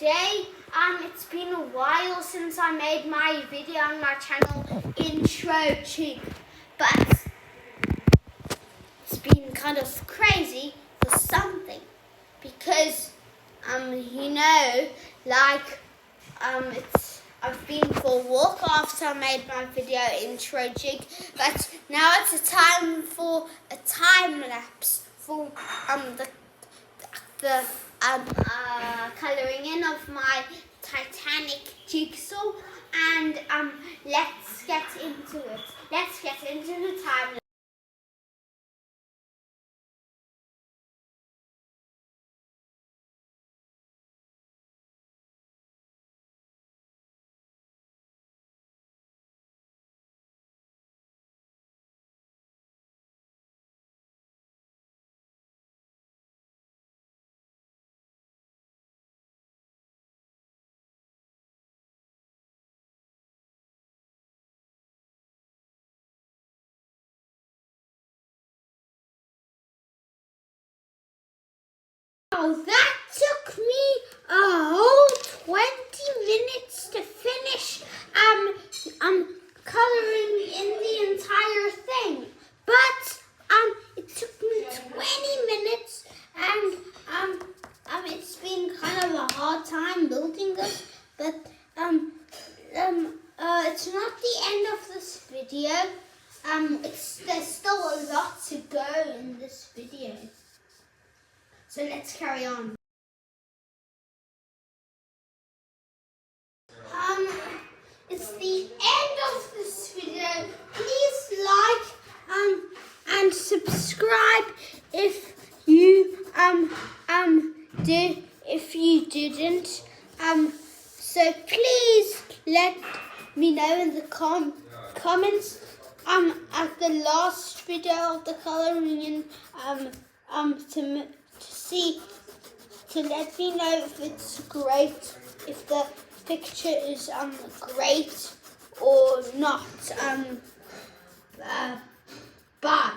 today. It's been a while since I made my video on my channel, Intro Jig, but it's been kind of crazy for something because I've been for a walk after I made my video Intro Jig, but now it's a time for a time lapse for the colouring in of my Titanic Jigsaw, and let's get into it. Let's get into the time lapse. Oh, that took me a whole 20 minutes to finish colouring in the entire thing. But it took me 20 minutes, and it's been kind of a hard time building this, but it's not the end of this video. There's still a lot to go in this video. So let's carry on. It's the end of this video. Please like and subscribe if you didn't. So please let me know in the comments at the last video of the colouring in to let me know if it's great, if the picture is great or not. Bye.